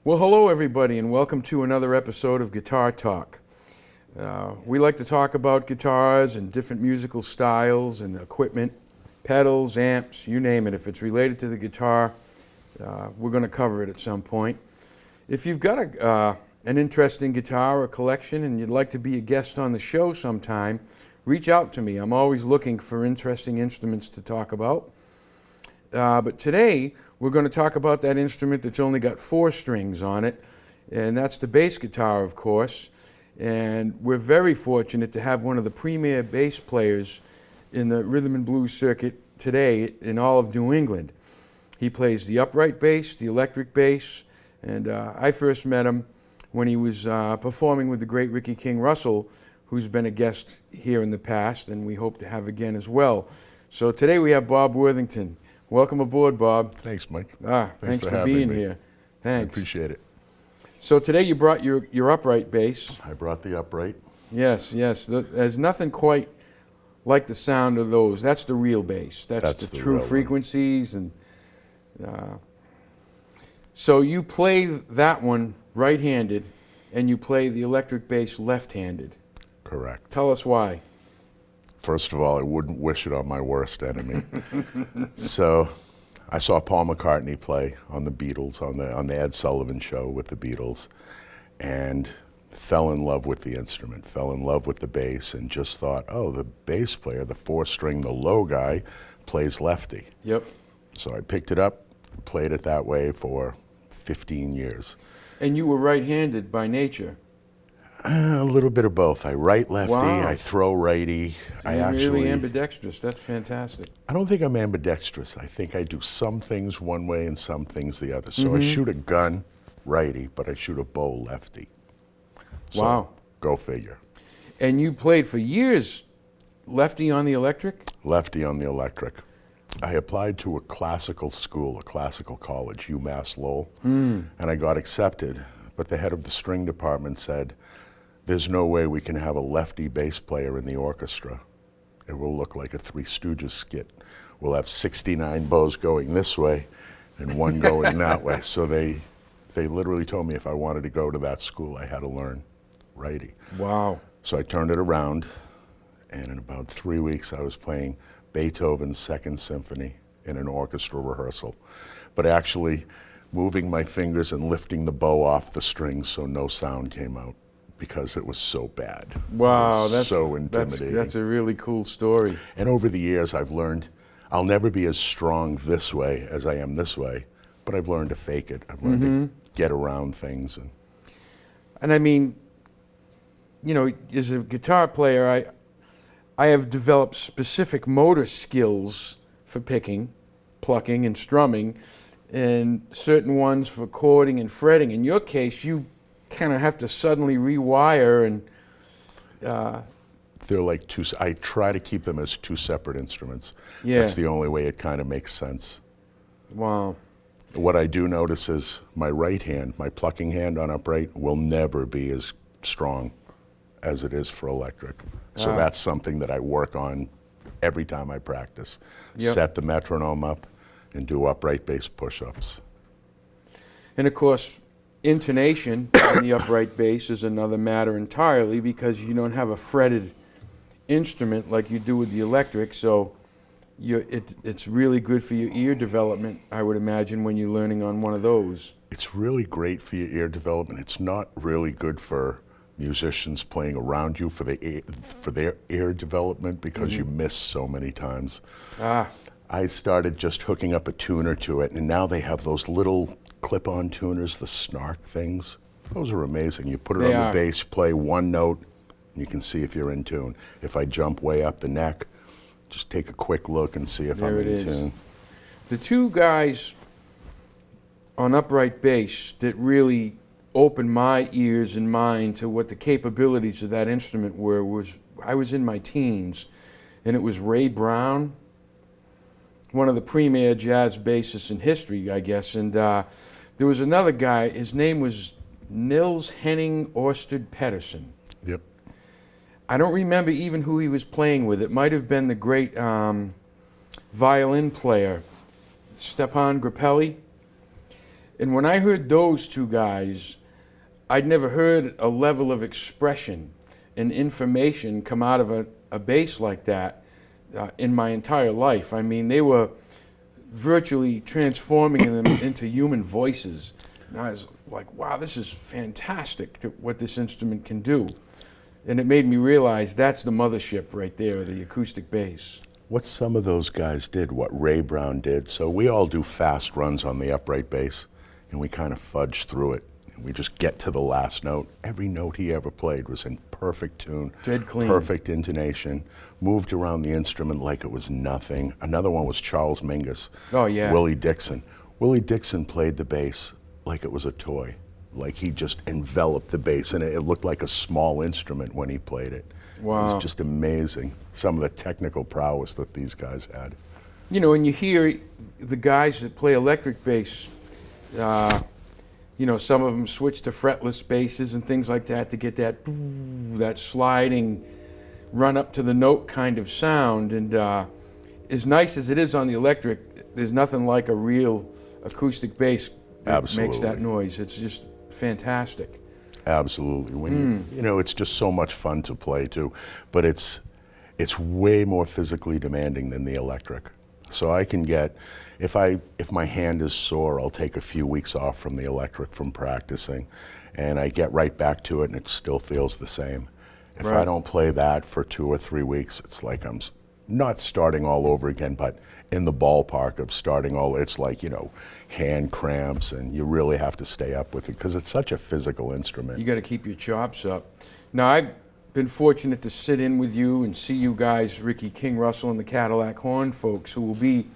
Well, hello everybody, and welcome to another episode of Guitar Talk. We like to talk about guitars and different musical styles and equipment, pedals, amps, you name it. If it's related to the guitar, we're going to cover it at some point. If you've got an interesting guitar or collection and you'd like to be a guest on the show sometime, reach out to me. I'm always looking for interesting instruments to talk about. But today, we're going to talk about that instrument that's only got 4 strings on it, and that's the bass guitar, of course. And we're very fortunate to have one of the premier bass players in the rhythm and blues circuit today in all of New England. He plays the upright bass, the electric bass, and I first met him when he was performing with the great Ricky King Russell, who's been a guest here in the past, and we hope to have again as well. So today we have Bob Worthington. Welcome aboard, Bob. Thanks, Mike. Thanks for being here. Thanks. I appreciate it. So today you brought your upright bass. I brought the upright. Yes. There's nothing quite like the sound of those. That's the real bass. That's the true frequencies. And so you play that one right-handed, and you play the electric bass left-handed. Correct. Tell us why. First of all, I wouldn't wish it on my worst enemy. So I saw Paul McCartney play on the Beatles, on the Ed Sullivan Show with the Beatles, and fell in love with the instrument, fell in love with the bass, and just thought, oh, the bass player, the 4-string, the low guy, plays lefty. Yep. So I picked it up, played it that way for 15 years. And you were right-handed by nature. A little bit of both. I write lefty, Wow. I throw righty. So you're really ambidextrous. That's fantastic. I don't think I'm ambidextrous. I think I do some things one way and some things the other. So I shoot a gun righty, but I shoot a bow lefty. So Wow. Go figure. And you played for years lefty on the electric? Lefty on the electric. I applied to a classical school, a classical college, UMass Lowell, and I got accepted. But the head of the string department said, there's no way we can have a lefty bass player in the orchestra. It will look like a Three Stooges skit. We'll have 69 bows going this way and one going that way. So they literally told me if I wanted to go to that school, I had to learn righty. Wow. So I turned it around, and in about 3 weeks, I was playing Beethoven's Second Symphony in an orchestra rehearsal, but actually moving my fingers and lifting the bow off the strings so no sound came out, because it was so bad. Wow, that's so intimidating. That's a really cool story. And over the years, I've learned I'll never be as strong this way as I am this way, but I've learned to fake it. I've learned to get around things. And I mean, you know, as a guitar player, I have developed specific motor skills for picking, plucking, and strumming, and certain ones for chording and fretting. In your case, you kind of have to suddenly rewire and they're like I try to keep them as 2 separate instruments. Yeah. That's the only way it kind of makes sense. Wow. What I do notice is my right hand, my plucking hand on upright, will never be as strong as it is for electric. So that's something that I work on every time I practice. Yep. Set the metronome up and do upright bass push-ups. And of course, intonation on the upright bass is another matter entirely, because you don't have a fretted instrument like you do with the electric, so it's really good for your ear development, I would imagine, when you're learning on one of those. It's really great for your ear development. It's not really good for musicians playing around you for their ear development, because you miss so many times. I started just hooking up a tuner to it, and now they have those little clip-on tuners, the Snark things. Those are amazing. You put it on the bass, play one note, and you can see if you're in tune. If I jump way up the neck, just take a quick look and see if I'm in tune. The 2 guys on upright bass that really opened my ears and mind to what the capabilities of that instrument were was, I was in my teens, and it was Ray Brown, one of the premier jazz bassists in history, I guess, and there was another guy, his name was Nils Henning Ørsted Pedersen. Yep. I don't remember even who he was playing with. It might have been the great violin player, Stepan Grappelli. And when I heard those two guys, I'd never heard a level of expression and information come out of a bass like that in my entire life. I mean, they were virtually transforming them into human voices. And I was like, wow, this is fantastic what this instrument can do. And it made me realize that's the mothership right there, the acoustic bass. What some of those guys did, what Ray Brown did. So we all do fast runs on the upright bass, and we kind of fudge through it. And we just get to the last note. Every note he ever played was in perfect tune, Dead clean. Perfect intonation, moved around the instrument like it was nothing. Another one was Charles Mingus. Oh, yeah. Willie Dixon. Willie Dixon played the bass like it was a toy. Like he just enveloped the bass, and it looked like a small instrument when he played it. Wow. It was just amazing, some of the technical prowess that these guys had. You know, when you hear the guys that play electric bass, you know, some of them switch to fretless basses and things like that to get that sliding run up to the note kind of sound. And as nice as it is on the electric, there's nothing like a real acoustic bass that Absolutely. makes that noise. It's just fantastic. Absolutely. When you know, it's just so much fun to play too, but it's way more physically demanding than the electric. So I can get, if my hand is sore, I'll take a few weeks off from the electric from practicing, and I get right back to it, and it still feels the same. If I Right. don't play that for 2 or 3 weeks, it's like I'm not starting all over again, but in the ballpark of starting all. It's like, you know, hand cramps, and you really have to stay up with it because it's such a physical instrument. You got to keep your chops up. Now, I've been fortunate to sit in with you and see you guys, Ricky King Russell and the Cadillac Horn folks, who will be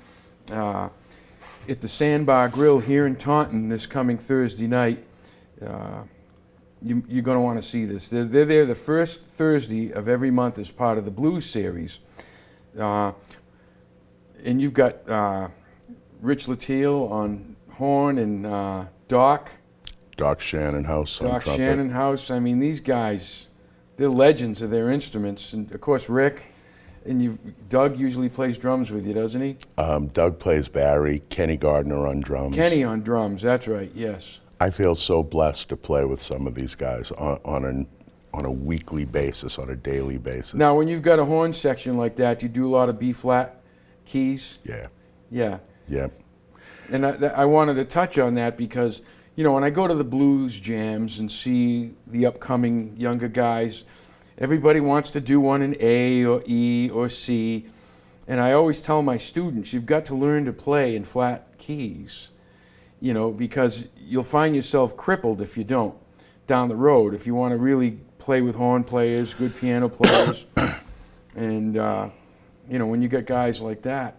at the Sandbar Grill here in Taunton this coming Thursday night. You're going to want to see this. They're there the first Thursday of every month as part of the Blues Series. And you've got Rich Latil on horn and Doc Shannon House on Doc trumpet. Shannon House. I mean, these guys, they're legends of their instruments. And of course, Rick, and Doug usually plays drums with you, doesn't he? Doug plays Barry, Kenny Gardner on drums. Kenny on drums, that's right, yes. I feel so blessed to play with some of these guys on a weekly basis, on a daily basis. Now, when you've got a horn section like that, you do a lot of B-flat keys? Yeah, Yeah. yeah. And I wanted to touch on that because, you know, when I go to the blues jams and see the upcoming younger guys, everybody wants to do one in A or E or C. And I always tell my students, you've got to learn to play in flat keys, you know, because you'll find yourself crippled if you don't down the road, if you want to really play with horn players, good piano players. And, you know, when you get guys like that.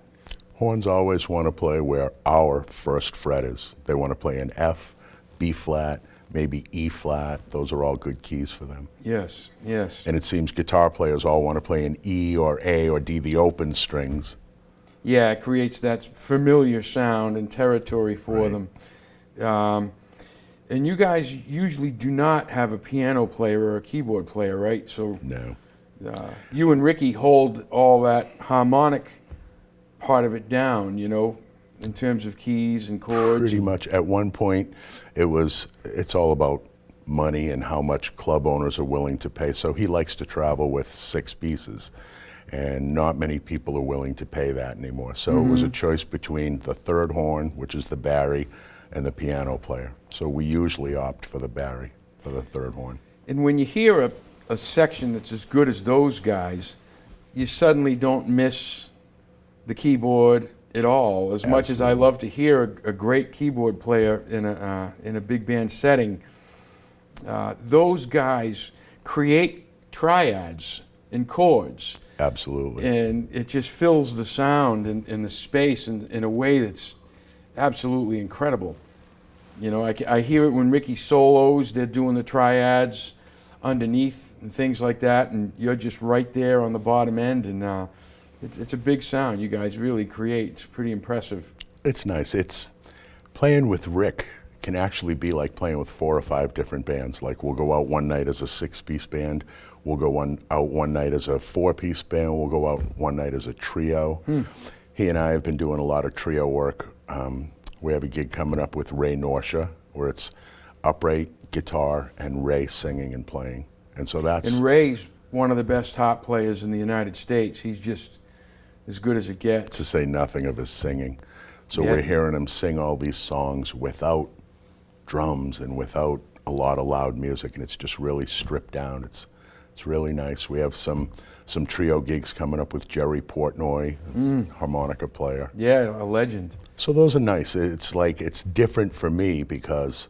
Horns always want to play where our first fret is. They want to play in F, B flat, maybe E flat. Those are all good keys for them. Yes, yes. And it seems guitar players all want to play in E or A or D, the open strings. Yeah, it creates that familiar sound and territory for Right. them. And you guys usually do not have a piano player or a keyboard player, right? So No. you and Ricky hold all that harmonic part of it down, you know, in terms of keys and chords. Pretty much. At one point, it's all about money and how much club owners are willing to pay. So he likes to travel with 6 pieces, and not many people are willing to pay that anymore. So it was a choice between the third horn, which is the Barry, and the piano player. So we usually opt for the Barry, for the third horn. And when you hear a section that's as good as those guys, you suddenly don't miss the keyboard at all. As much as I Absolutely. love to hear a great keyboard player in a big band setting, those guys create triads and chords, Absolutely. and it just fills the sound and the space in a way that's absolutely incredible. You know, I hear it when Ricky solos, they're doing the triads underneath and things like that, and you're just right there on the bottom end, and it's a big sound you guys really create. It's pretty impressive. It's nice. It's playing with Rick can actually be like playing with 4 or 5 different bands. Like we'll go out one night as a 6-piece band, we'll go out one night as a 4-piece band, we'll go out one night as a trio. He and I have been doing a lot of trio work. We have a gig coming up with Ray Norsha, where it's upright guitar and Ray singing and playing. And so that's... And Ray's one of the best harp players in the United States. He's just as good as it gets. To say nothing of his singing. So Yeah. we're hearing him sing all these songs without drums and without a lot of loud music, and it's just really stripped down. It's really nice. We have some trio gigs coming up with Jerry Portnoy, harmonica player. Yeah, a legend. So those are nice. It's like, it's different for me because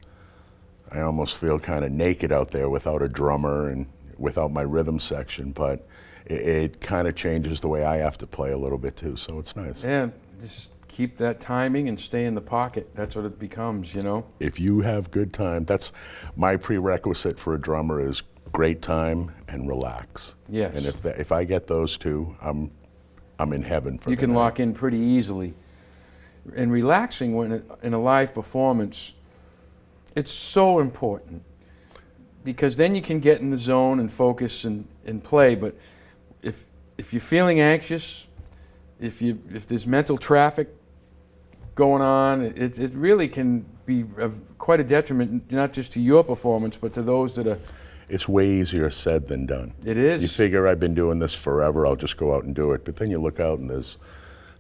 I almost feel kind of naked out there without a drummer and without my rhythm section, but it kind of changes the way I have to play a little bit too, so it's nice. Yeah, just keep that timing and stay in the pocket. That's what it becomes, you know? If you have good time, that's my prerequisite for a drummer is great time and relax. Yes. And if I get those two, I'm in heaven for You the can night. lock in pretty easily. And relaxing when in a live performance, it's so important because then you can get in the zone and focus and play. But if you're feeling anxious, if there's mental traffic going on, it really can be quite a detriment, not just to your performance, but to those that are... It's way easier said than done. It is. You figure I've been doing this forever, I'll just go out and do it. But then you look out and there's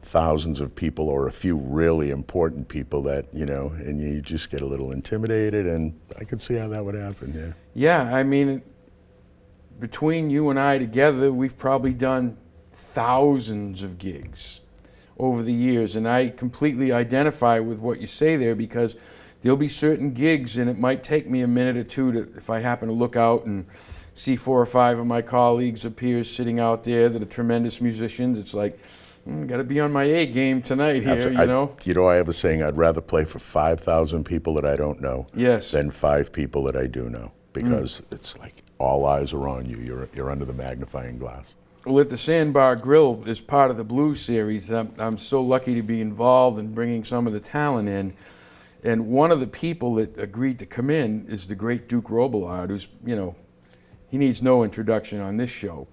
thousands of people or a few really important people that, you know, and you just get a little intimidated, and I could see how that would happen, yeah. Yeah, I mean, between you and I together, we've probably done thousands of gigs over the years, and I completely identify with what you say there because there'll be certain gigs, and it might take me a minute or two to, if I happen to look out and see 4 or 5 of my colleagues or peers sitting out there that are tremendous musicians. It's like, got to be on my A game tonight here, you know? You know, I have a saying, I'd rather play for 5,000 people that I don't know Yes. than 5 people that I do know, because it's like all eyes are on you. You're under the magnifying glass. Well, at the Sandbar Grill, as part of the Blues series, I'm so lucky to be involved in bringing some of the talent in. And one of the people that agreed to come in is the great Duke Robillard, who's, you know, he needs no introduction on this show.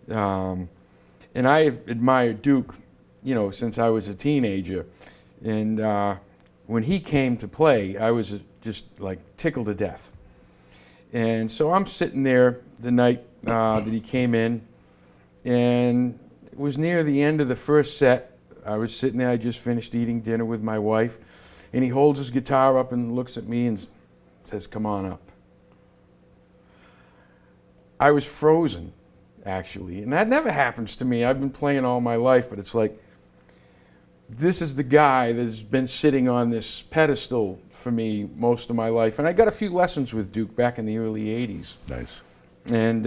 And I have admired Duke, you know, since I was a teenager. And when he came to play, I was just like tickled to death. And so I'm sitting there the night that he came in, and it was near the end of the first set. I was sitting there, I just finished eating dinner with my wife, and he holds his guitar up and looks at me and says, "Come on up." I was frozen, actually, and that never happens to me. I've been playing all my life, but it's like, this is the guy that's been sitting on this pedestal for me most of my life. And I got a few lessons with Duke back in the early 80s. Nice. And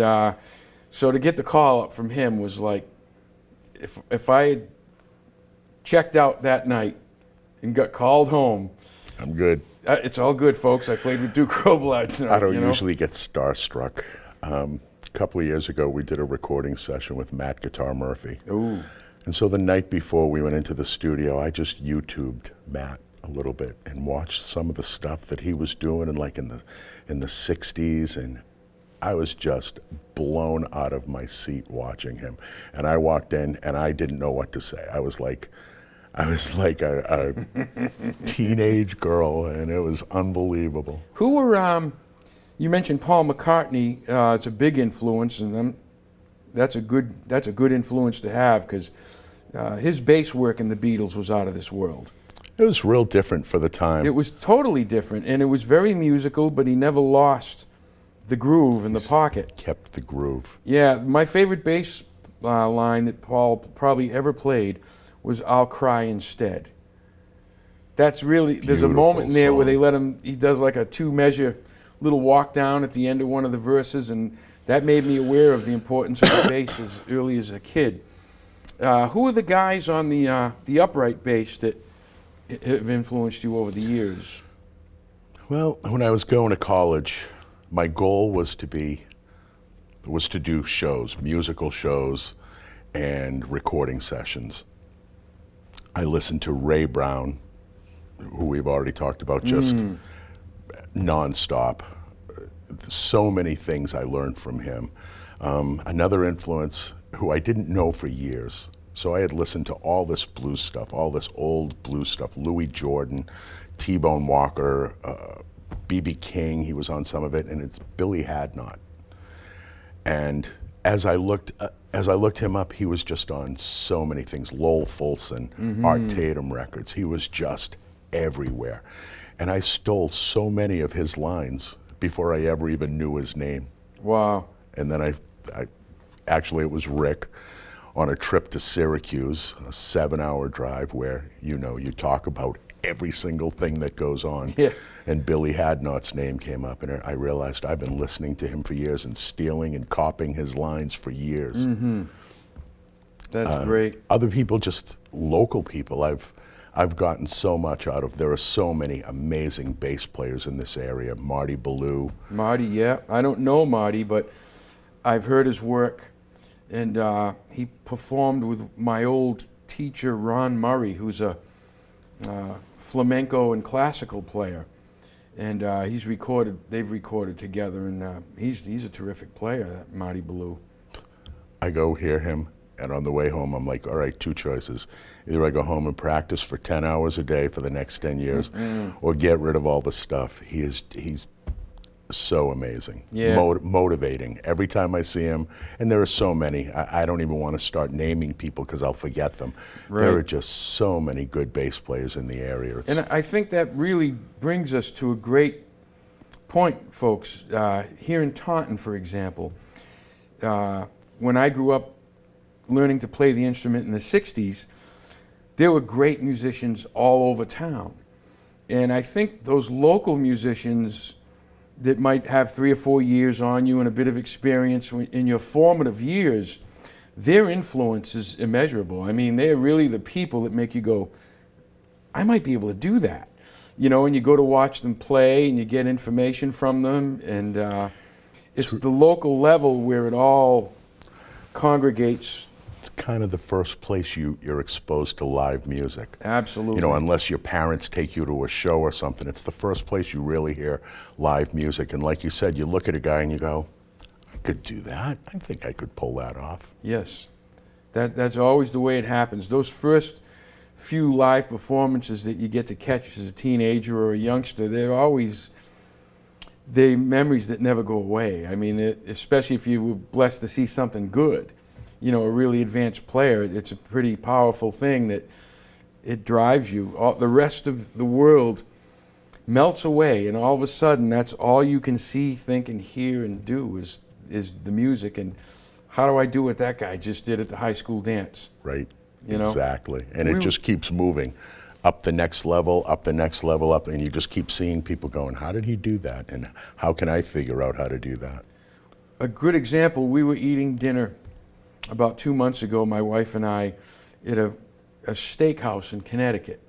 so to get the call up from him was like, if I had checked out that night and got called home, I'm good. it's all good, folks. I played with Duke Robillard tonight. I don't you know? usually get starstruck. A couple of years ago, we did a recording session with Matt Guitar Murphy. Ooh. And so the night before we went into the studio, I just YouTubed Matt a little bit and watched some of the stuff that he was doing in the 60s, and I was just blown out of my seat watching him. And I walked in and I didn't know what to say. I was like a teenage girl, and it was unbelievable. Who were, you mentioned Paul McCartney, it's a big influence, and that's a good influence to have, because his bass work in the Beatles was out of this world. It was real different for the time. It was totally different, and it was very musical, but he never lost the groove in the pocket. Kept the groove. Yeah, my favorite bass line that Paul probably ever played was "I'll Cry Instead." That's really, there's a Beautiful moment in there where song. they let him, he does like a 2-measure little walk down at the end of one of the verses, and that made me aware of the importance of the bass as early as a kid. Who are the guys on the upright bass that have influenced you over the years? Well, when I was going to college, my goal was to do shows, musical shows, and recording sessions. I listened to Ray Brown, who we've already talked about, just nonstop. So many things I learned from him. Another influence, who I didn't know for years, So I had listened to all this blues stuff, all this old blues stuff, Louis Jordan, T-Bone Walker, B.B. King, he was on some of it, and it's Billy Hadnot. And as I looked him up, he was just on so many things. Lowell Fulson, Art Tatum records. He was just everywhere. And I stole so many of his lines before I ever even knew his name. Wow. And then I actually, it was Rick on a trip to Syracuse, a 7-hour drive where, you talk about every single thing that goes on. Yeah. And Billy Hadnot's name came up, and I realized I've been listening to him for years and stealing and copying his lines for years. That's great. Other people, just local people, I've gotten so much out of. There are so many amazing bass players in this area. Marty Ballou. Marty, yeah. I don't know Marty, but I've heard his work. And he performed with my old teacher, Ron Murray, who's a flamenco and classical player. And they've recorded together, and he's a terrific player, that Marty Ballou. I go hear him, and on the way home, I'm like, all right, two choices. Either I go home and practice for 10 hours a day for the next 10 years, or get rid of all the stuff. He's so amazing, motivating. Every time I see him, and there are so many, I don't even want to start naming people because I'll forget them. Right. There are just so many good bass players in the area. And I think that really brings us to a great point, folks. Here in Taunton, for example, when I grew up learning to play the instrument in the 60s, there were great musicians all over town. And I think those local musicians that might have 3 or 4 years on you and a bit of experience in your formative years, their influence is immeasurable. I mean, they're really the people that make you go, I might be able to do that. And you go to watch them play and you get information from them, and it's the local level where it all congregates. It's kind of the first place you're exposed to live music. Absolutely. Unless your parents take you to a show or something, it's the first place you really hear live music. And like you said, you look at a guy and you go, I could do that. I think I could pull that off. Yes. That's always the way it happens. Those first few live performances that you get to catch as a teenager or a youngster, they're memories that never go away. I mean, especially if you were blessed to see something good. A really advanced player, it's a pretty powerful thing that it drives you. The rest of the world melts away, and all of a sudden, that's all you can see, think, and hear and do is the music. And how do I do what that guy just did at the high school dance? Right, exactly. And it just keeps moving up the next level, up, and you just keep seeing people going, how did he do that? And how can I figure out how to do that? A good example, we were eating dinner about 2 months ago, my wife and I, at a steakhouse in Connecticut.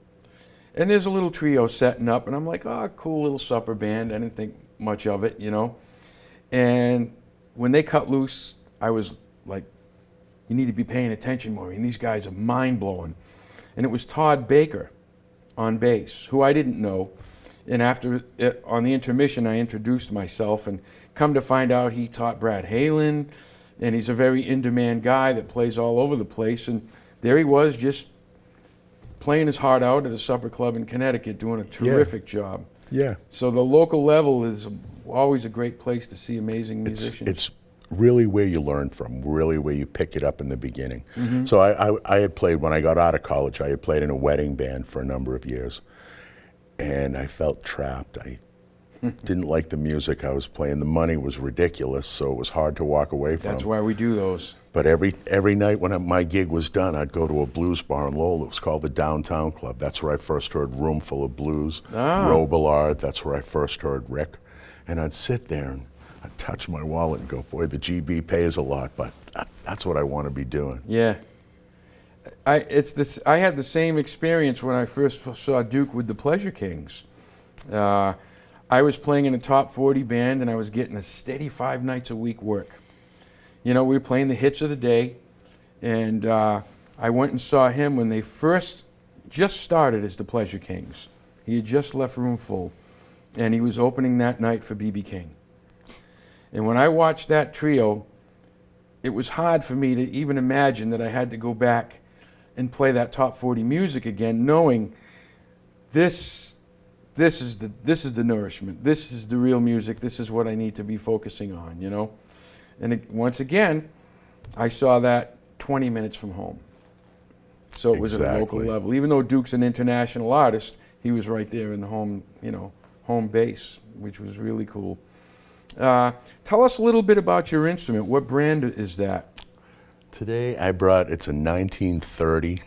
And there's a little trio setting up, and I'm like, cool little supper band. I didn't think much of it, And when they cut loose, I was like, you need to be paying attention, Maureen. These guys are mind-blowing. And it was Todd Baker on bass, who I didn't know. And on the intermission, I introduced myself, and come to find out he taught Brad Halen, and he's a very in-demand guy that plays all over the place. And there he was, just playing his heart out at a supper club in Connecticut, doing a terrific job. Yeah. So the local level is always a great place to see amazing musicians. It's really where you learn from, really where you pick it up in the beginning. So I had played, when I got out of college, I had played in a wedding band for a number of years. And I felt trapped. I didn't like the music I was playing. The money was ridiculous, so it was hard to walk away from. That's why we do those. But every night when my gig was done, I'd go to a blues bar in Lowell. It was called the Downtown Club. That's where I first heard Room Full of Blues, Robillard. That's where I first heard Rick. And I'd sit there and I'd touch my wallet and go, boy, the GB pays a lot, but that's what I want to be doing. Yeah. I had the same experience when I first saw Duke with the Pleasure Kings. I was playing in a top 40 band, and I was getting a steady 5 nights a week work. We were playing the hits of the day, and I went and saw him when they first just started as the Pleasure Kings. He had just left Room Full, and he was opening that night for B.B. King. And when I watched that trio, it was hard for me to even imagine that I had to go back and play that top 40 music again, knowing this is the nourishment. This is the real music. This is what I need to be focusing on, you know. And once again, I saw that 20 minutes from home. So it was at a local level. Even though Duke's an international artist, he was right there in the home, you know, home base, which was really cool. Tell us a little bit about your instrument. What brand is that? Today I brought, it's a 1930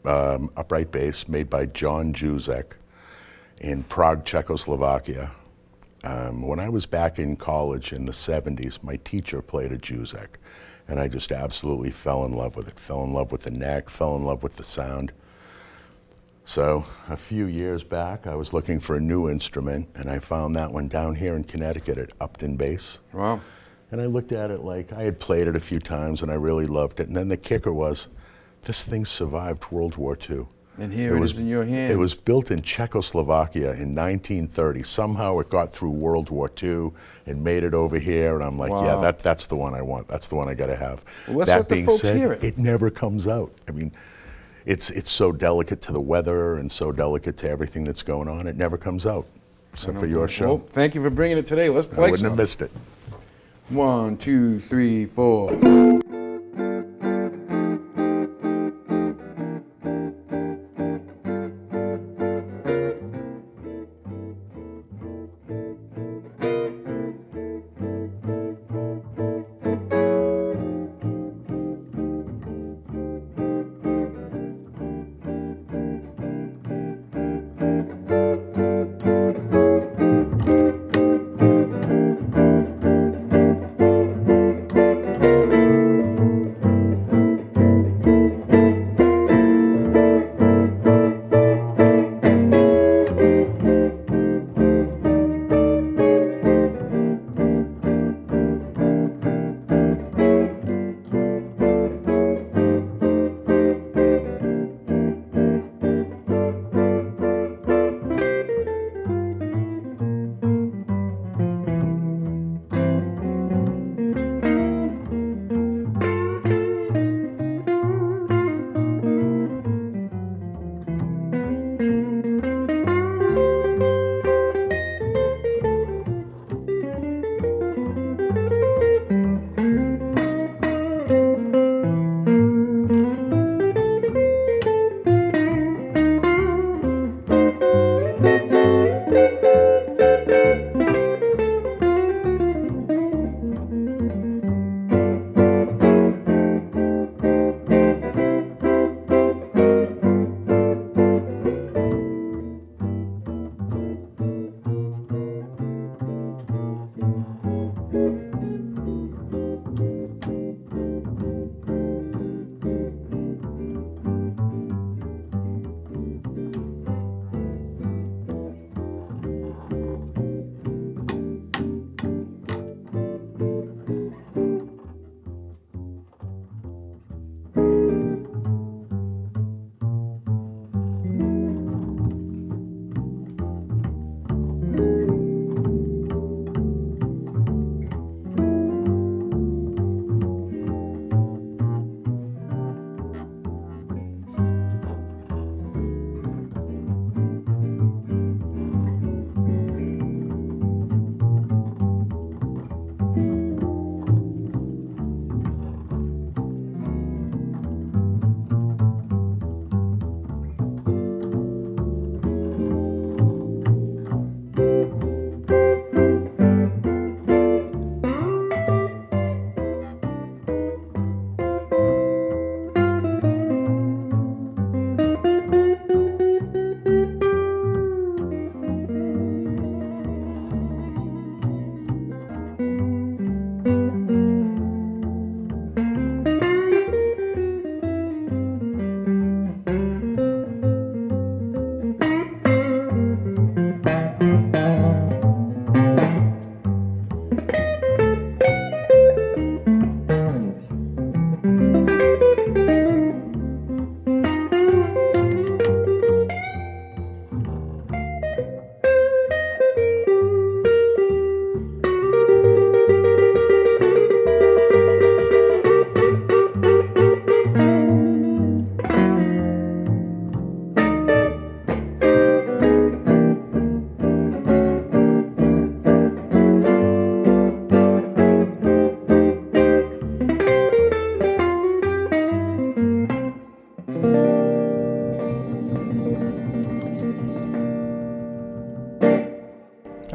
upright bass made by John Juzek in Prague, Czechoslovakia. When I was back in college in the 70s, my teacher played a Juzek, and I just absolutely fell in love with it. Fell in love with the neck, fell in love with the sound. So a few years back, I was looking for a new instrument, and I found that one down here in Connecticut at Upton Bass. Wow. And I looked at it like I had played it a few times, and I really loved it. And then the kicker was, this thing survived World War II. And here it is in your hand. It was built in Czechoslovakia in 1930. Somehow it got through World War II and made it over here. And I'm like, wow. yeah, that's the one I want. That's the one I got to have. Well, let's that let the being folks said, hear it. It never comes out. I mean, it's so delicate to the weather and so delicate to everything that's going on. It never comes out, except for your show. Well, thank you for bringing it today. Let's play I wouldn't have missed it. 1, 2, 3, 4.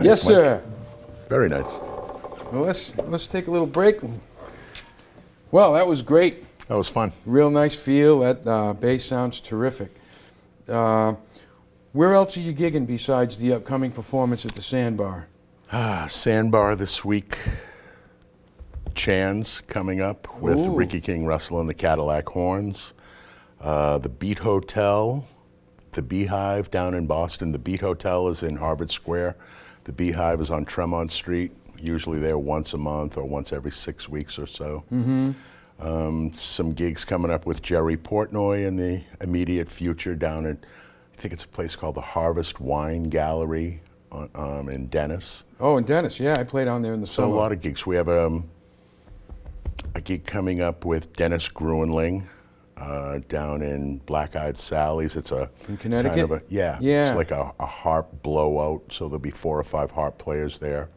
Yes, Mike. sir. Very nice. Well, let's take a little break. Well, that was great. That was fun. Real nice feel. That bass sounds terrific. Where else are you gigging besides the upcoming performance at the Sandbar? Sandbar this week. Chan's coming up with Ooh. Ricky King Russell and the Cadillac Horns. The Beat Hotel, the Beehive down in Boston. The Beat Hotel is in Harvard Square. The Beehive is on Tremont Street. Usually there once a month or once every 6 weeks or so. Some gigs coming up with Jerry Portnoy in the immediate future down at, I think it's a place called the Harvest Wine Gallery in Dennis. Oh, in Dennis, yeah, I played on there in the So summer. a lot of gigs. We have a gig coming up with Dennis Gruenling down in Black Eyed Sally's. It's a In Connecticut? kind of Yeah. It's like a harp blowout. So there'll be 4 or 5 harp players there.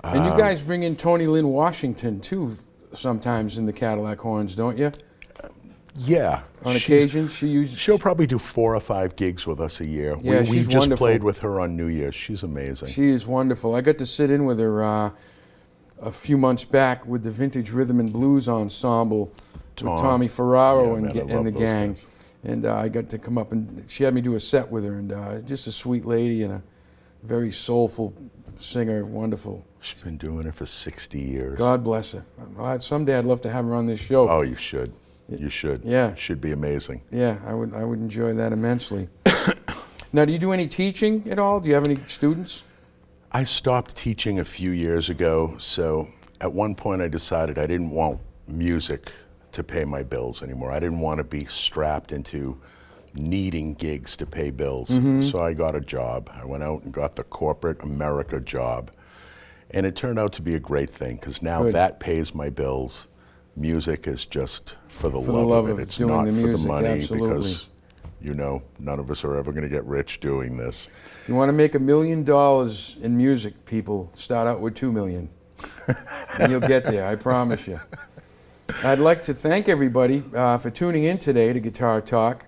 And you guys bring in Tony Lynn Washington too, sometimes in the Cadillac Horns, don't you? Yeah. On occasion, She'll probably do 4 or 5 gigs with us a year. Yeah, we she's just wonderful. played with her on New Year's. She's amazing. She is wonderful. I got to sit in with her a few months back with the Vintage Rhythm and Blues Ensemble with Tommy Ferraro Yeah, man, I and love the those gang. guys. And I got to come up and she had me do a set with her, and just a sweet lady and a very soulful singer, wonderful. She's been doing it for 60 years. God bless her. Someday I'd love to have her on this show. Oh, you should. You should. Yeah. It should be amazing. Yeah, I would enjoy that immensely. Now, do you do any teaching at all? Do you have any students? I stopped teaching a few years ago, so at one point I decided I didn't want music to pay my bills anymore. I didn't want to be strapped into needing gigs to pay bills. So I got a job. I went out and got the corporate America job. And it turned out to be a great thing, because now Good. that pays my bills. Music is just for the For the love love of of it. It's doing not the for the music, money, absolutely. because none of us are ever going to get rich doing this. If you want to make $1 million in music, people, start out with $2 million. And you'll get there, I promise you. I'd like to thank everybody for tuning in today to Guitar Talk.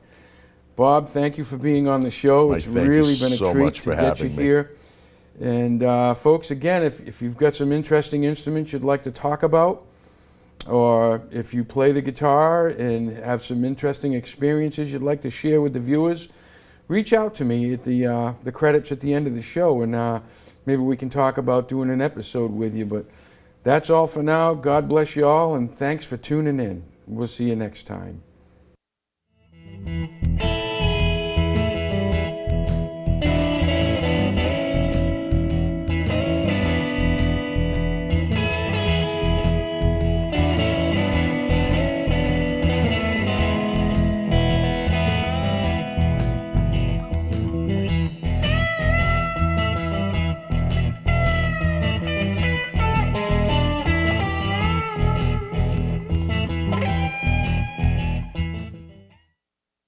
Bob, thank you for being on the show. Mike, It's thank you really been a so treat much to for get you having me. here. And folks, again, if you've got some interesting instruments you'd like to talk about, or if you play the guitar and have some interesting experiences you'd like to share with the viewers, reach out to me at the credits at the end of the show, and maybe we can talk about doing an episode with you. But that's all for now. God bless you all, and thanks for tuning in. We'll see you next time.